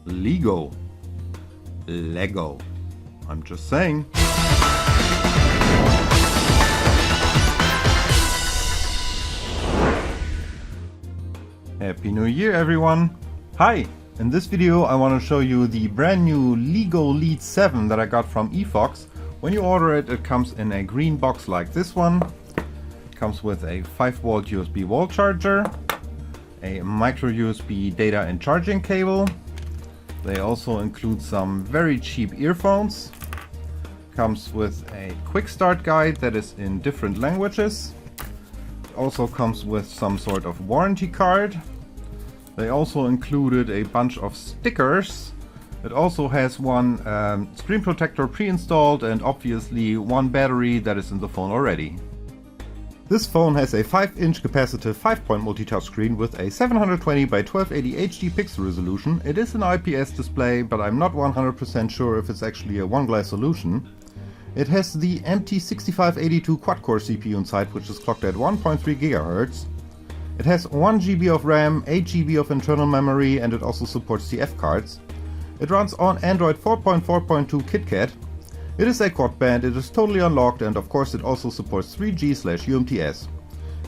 Leagoo. Lego. I'm just saying. Happy New Year everyone! Hi! In this video I want to show you the brand new Leagoo Lead 7 that I got from efox. When you order it, it comes in a green box like this one. It comes with a 5V USB wall charger, a micro USB data and charging cable. They also include some very cheap earphones. Comes with a quick start guide that is in different languages. Also comes with some sort of warranty card. They also included a bunch of stickers. It also has one screen protector pre-installed and obviously one battery that is in the phone already. This phone has a 5-inch capacitive 5-point multi-touch screen with a 720 by 1280 HD pixel resolution. It is an IPS display, but I'm not 100% sure if it's actually a one-glass solution. It has the MT6582 Quad-Core CPU inside, which is clocked at 1.3 GHz. It has 1 GB of RAM, 8 GB of internal memory, and it also supports TF cards. It runs on Android 4.4.2 Kitkat. It is a Quadband, it is totally unlocked, and of course it also supports 3G/UMTS.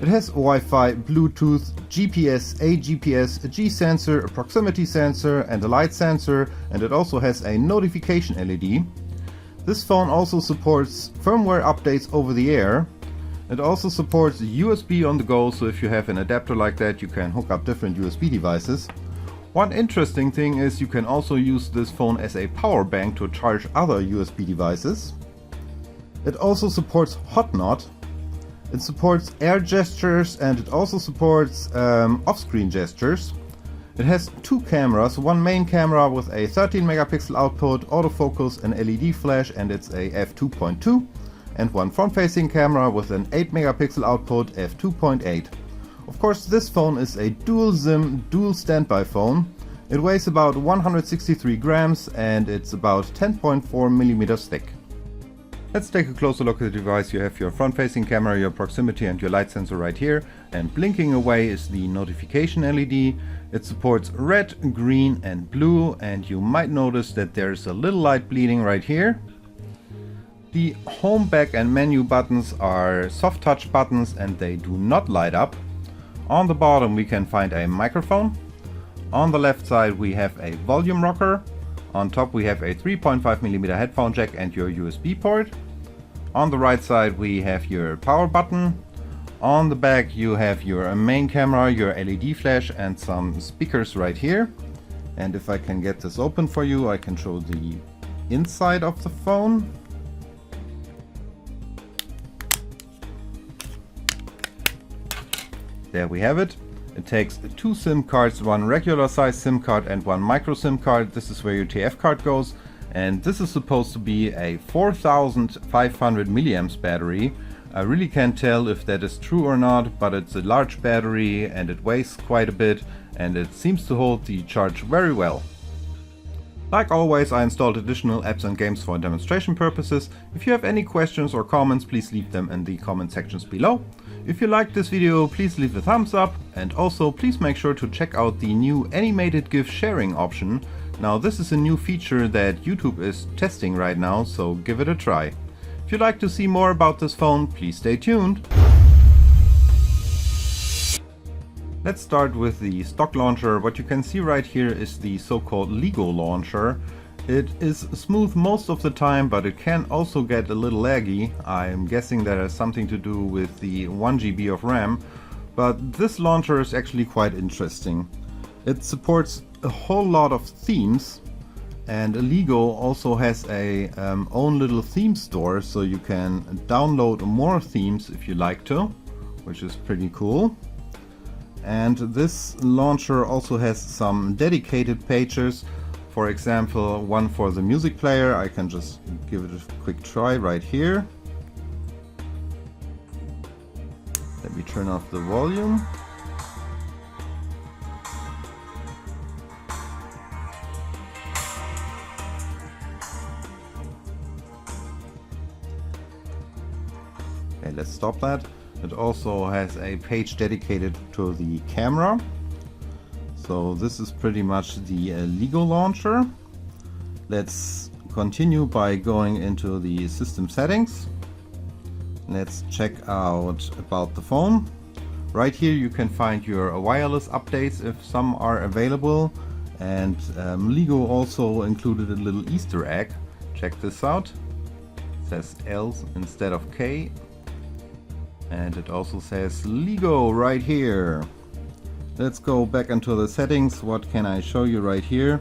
It has Wi-Fi, Bluetooth, GPS, a GPS, a G sensor, a proximity sensor, and a light sensor, and it also has a notification LED. This phone also supports firmware updates over the air. It also supports USB on the go, so if you have an adapter like that, you can hook up different USB devices. One interesting thing is you can also use this phone as a power bank to charge other USB devices. It also supports HotKnot. It supports air gestures, and it also supports off-screen gestures. It has two cameras, one main camera with a 13 megapixel output, autofocus, an LED flash, and it's a f2.2, and one front-facing camera with an 8 megapixel output, f2.8. Of course, this phone is a dual SIM, dual standby phone. It weighs about 163 grams and it's about 10.4 millimeters thick. Let's take a closer look at the device. You have your front-facing camera, your proximity, and your light sensor right here. And blinking away is the notification LED. It supports red, green, and blue. And you might notice that there's a little light bleeding right here. The home, back, and menu buttons are soft touch buttons and they do not light up. On the bottom we can find a microphone. On the left side we have a volume rocker. On top we have a 3.5mm headphone jack and your USB port. On the right side we have your power button. On the back you have your main camera, your LED flash, and some speakers right here. And if I can get this open for you, I can show the inside of the phone. There we have it. It takes two SIM cards, one regular size SIM card and one micro SIM card. This is where your TF card goes. And this is supposed to be a 4500 milliamps battery. I really can't tell if that is true or not, but it's a large battery and it weighs quite a bit and it seems to hold the charge very well. Like always, I installed additional apps and games for demonstration purposes. If you have any questions or comments, please leave them in the comment sections below. If you liked this video, please leave a thumbs up, and also please make sure to check out the new animated GIF sharing option. Now this is a new feature that YouTube is testing right now, so give it a try. If you'd like to see more about this phone, please stay tuned. Let's start with the stock launcher. What you can see right here is the so-called Leagoo launcher. It is smooth most of the time, but it can also get a little laggy. I'm guessing that has something to do with the 1 GB of RAM, but this launcher is actually quite interesting. It supports a whole lot of themes, and Leagoo also has a own little theme store, so you can download more themes if you like to, which is pretty cool. And this launcher also has some dedicated pages. For example, one for the music player. I can just give it a quick try right here. Let me turn off the volume. Okay, let's stop that. It also has a page dedicated to the camera. So this is pretty much the Leagoo launcher. Let's continue by going into the system settings. Let's check out about the phone. Right here you can find your wireless updates if some are available, and Leagoo also included a little Easter egg. Check this out. It says L instead of K, and it also says Leagoo right here. Let's go back into the settings. What can I show you right here?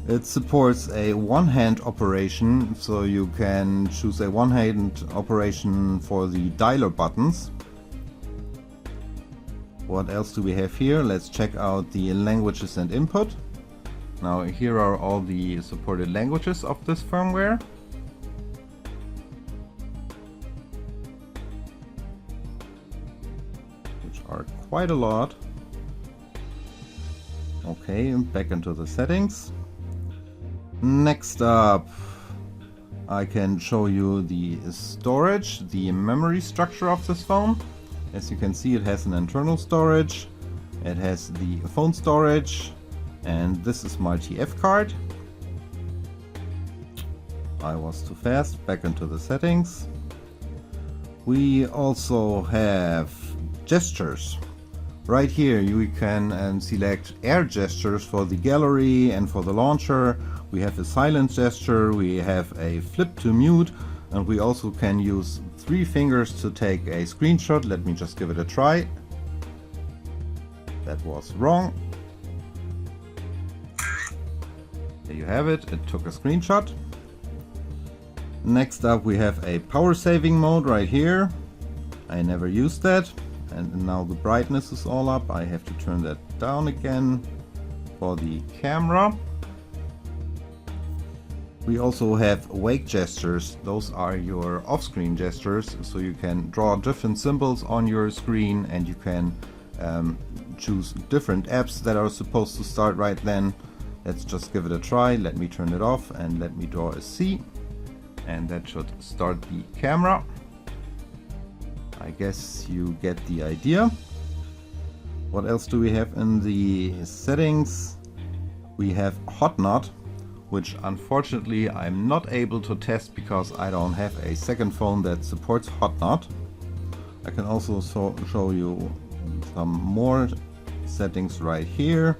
It supports a one-hand operation, so you can choose a one-hand operation for the dialer buttons. What else do we have here? Let's check out the languages and input. Now here are all the supported languages of this firmware. Which are quite a lot. Okay, back into the settings. Next up, I can show you the storage, the memory structure of this phone. As you can see, it has an internal storage, it has the phone storage, and this is my TF card. I was too fast. Back into the settings. We also have gestures. Right here you can select air gestures for the gallery and for the launcher. We have a silent gesture, we have a flip to mute, and we also can use 3 fingers to take a screenshot. Let me just give it a try. That was wrong. There you have it, it took a screenshot. Next up we have a power saving mode right here. I never used that. And now the brightness is all up. I have to turn that down again for the camera. We also have wake gestures. Those are your off-screen gestures, so you can draw different symbols on your screen, and you can choose different apps that are supposed to start right then. Let's just give it a try. Let me turn it off and let me draw a C, and that should start the camera. I guess you get the idea. What else do we have in the settings? We have HotKnot, which unfortunately I'm not able to test because I don't have a second phone that supports HotKnot. I can also show you some more settings right here.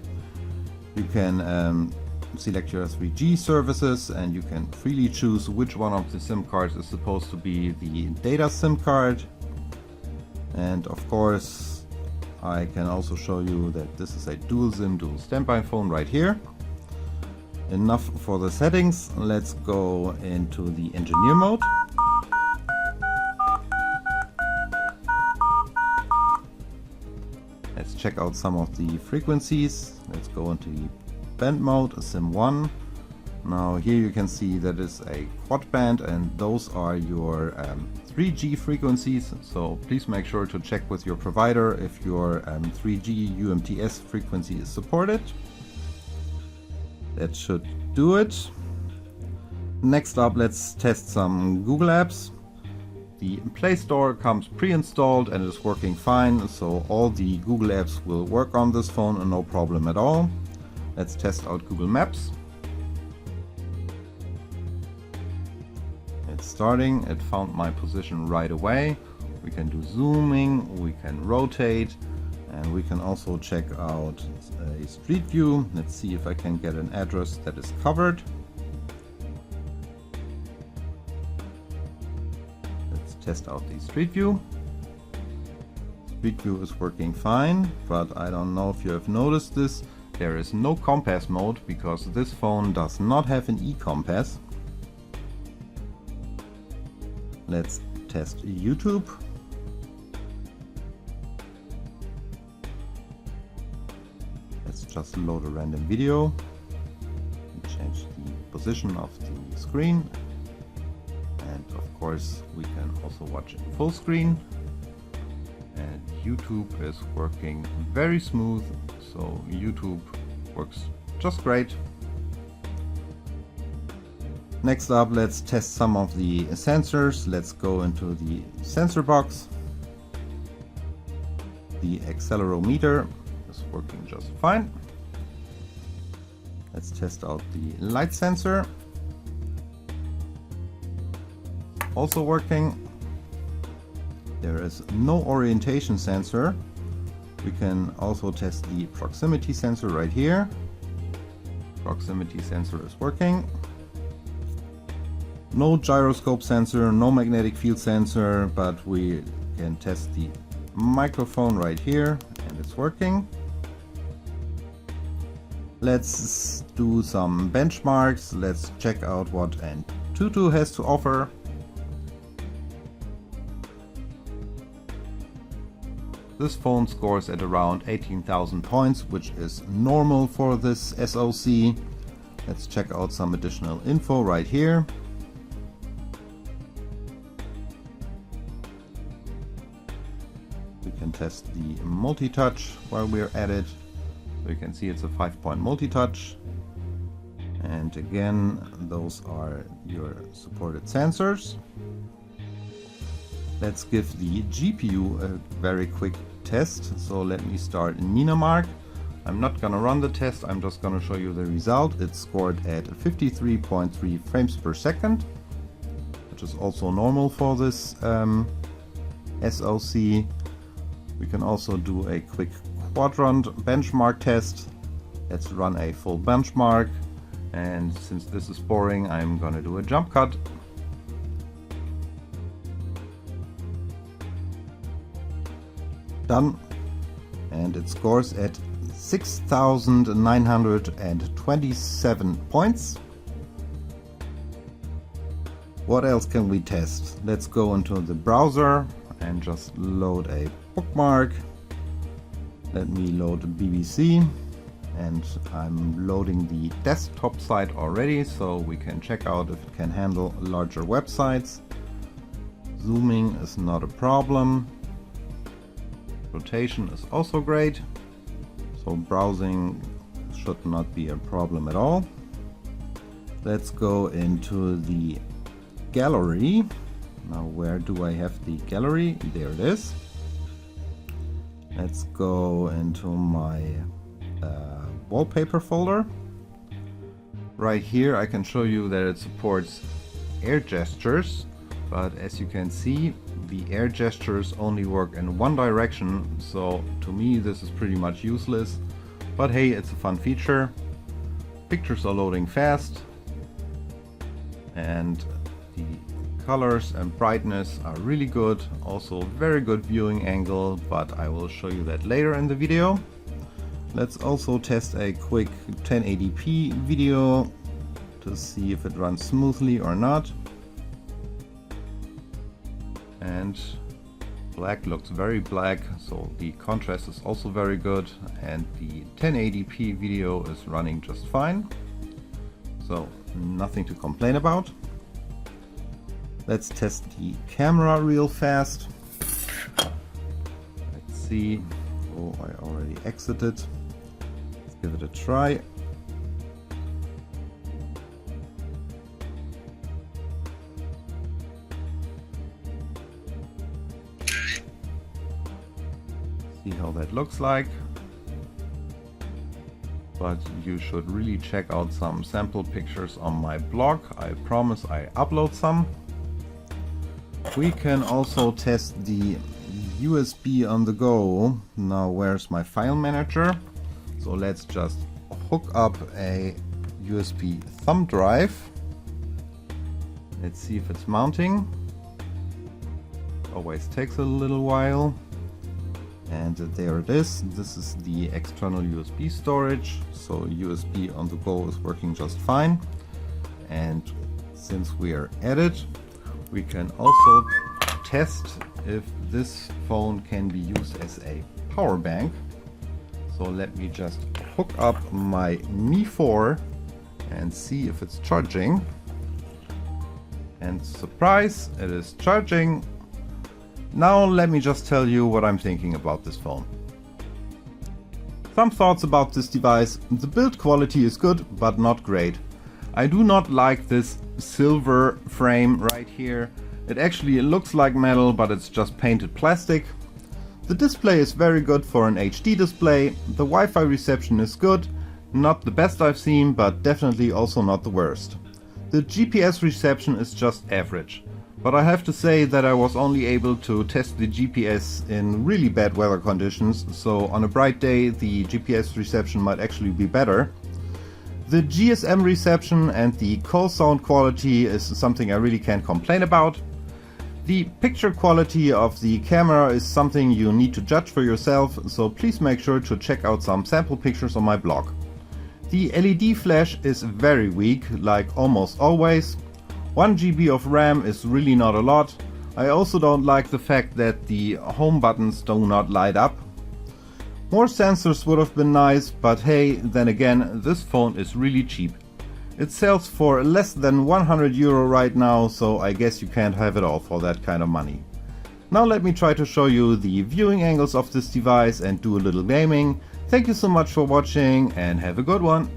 You can select your 3G services, and you can freely choose which one of the SIM cards is supposed to be the data SIM card. And of course I can also show you that this is a dual SIM, dual standby phone right here. Enough for the settings. Let's go into the engineer mode. Let's check out some of the frequencies. Let's go into the band mode, SIM 1. Now here you can see that is a Quadband, and those are your 3G frequencies, so please make sure to check with your provider if your 3G UMTS frequency is supported. That should do it. Next up, let's test some Google apps. The Play Store comes pre-installed and is working fine, so all the Google apps will work on this phone and no problem at all. Let's test out Google Maps. It's starting, it found my position right away. We can do zooming, we can rotate, and we can also check out a street view. Let's see if I can get an address that is covered. Let's test out the street view. Street view is working fine, but I don't know if you have noticed this. There is no compass mode because this phone does not have an e-compass. Let's test YouTube. Let's just load a random video. Change the position of the screen. And of course we can also watch in full screen. And YouTube is working very smooth, so YouTube works just great. Next up, let's test some of the sensors. Let's go into the sensor box. The accelerometer is working just fine. Let's test out the light sensor. Also working. There is no orientation sensor. We can also test the proximity sensor right here. Proximity sensor is working. No gyroscope sensor, no magnetic field sensor, but we can test the microphone right here and it's working. Let's do some benchmarks. Let's check out what Antutu has to offer. This phone scores at around 18,000 points, which is normal for this SoC. Let's check out some additional info right here. We can test the multi-touch while we're at it. So you can see it's a 5-point multi-touch. And again, those are your supported sensors. Let's give the GPU a very quick test. So let me start in Ninamark. I'm not gonna run the test, I'm just gonna show you the result. It's scored at 53.3 frames per second, which is also normal for this SoC. We can also do a quick quadrant benchmark test. Let's run a full benchmark. And since this is boring, I'm gonna do a jump cut. Done. And it scores at 6,927 points. What else can we test? Let's go into the browser and just load a bookmark. Let me load BBC, and I'm loading the desktop site already so we can check out if it can handle larger websites. Zooming is not a problem. Rotation is also great, so browsing should not be a problem at all. Let's go into the gallery. Now where do I have the gallery? There it is. Let's go into my wallpaper folder. Right here I can show you that it supports air gestures, but as you can see, the air gestures only work in one direction, so to me this is pretty much useless. But hey, it's a fun feature. Pictures are loading fast, and the colors and brightness are really good. Also very good viewing angle, but I will show you that later in the video. Let's also test a quick 1080p video to see if it runs smoothly or not. And black looks very black, so the contrast is also very good, and the 1080p video is running just fine, so nothing to complain about. Let's test the camera real fast. Let's see. Oh, I already exited. Let's give it a try. See how that looks like. But you should really check out some sample pictures on my blog. I promise I upload some. We can also test the USB on the go. Now where's my file manager? So let's just hook up a USB thumb drive. Let's see if it's mounting. Always takes a little while. And there it is. This is the external USB storage. So USB on the go is working just fine. And since we are at it, we can also test if this phone can be used as a power bank. So let me just hook up my Mi 4 and see if it's charging. And surprise, it is charging. Now let me just tell you what I'm thinking about this phone. Some thoughts about this device. The build quality is good, but not great. I do not like this silver frame right here. It actually looks like metal, but it's just painted plastic. The display is very good for an HD display. The Wi-Fi reception is good. Not the best I've seen, but definitely also not the worst. The GPS reception is just average. But I have to say that I was only able to test the GPS in really bad weather conditions, so on a bright day the GPS reception might actually be better. The GSM reception and the call sound quality is something I really can't complain about. The picture quality of the camera is something you need to judge for yourself, so please make sure to check out some sample pictures on my blog. The LED flash is very weak, like almost always. 1 GB of RAM is really not a lot. I also don't like the fact that the home buttons do not light up. More sensors would have been nice, but hey, then again, this phone is really cheap. It sells for less than 100 euro right now, so I guess you can't have it all for that kind of money. Now let me try to show you the viewing angles of this device and do a little gaming. Thank you so much for watching and have a good one.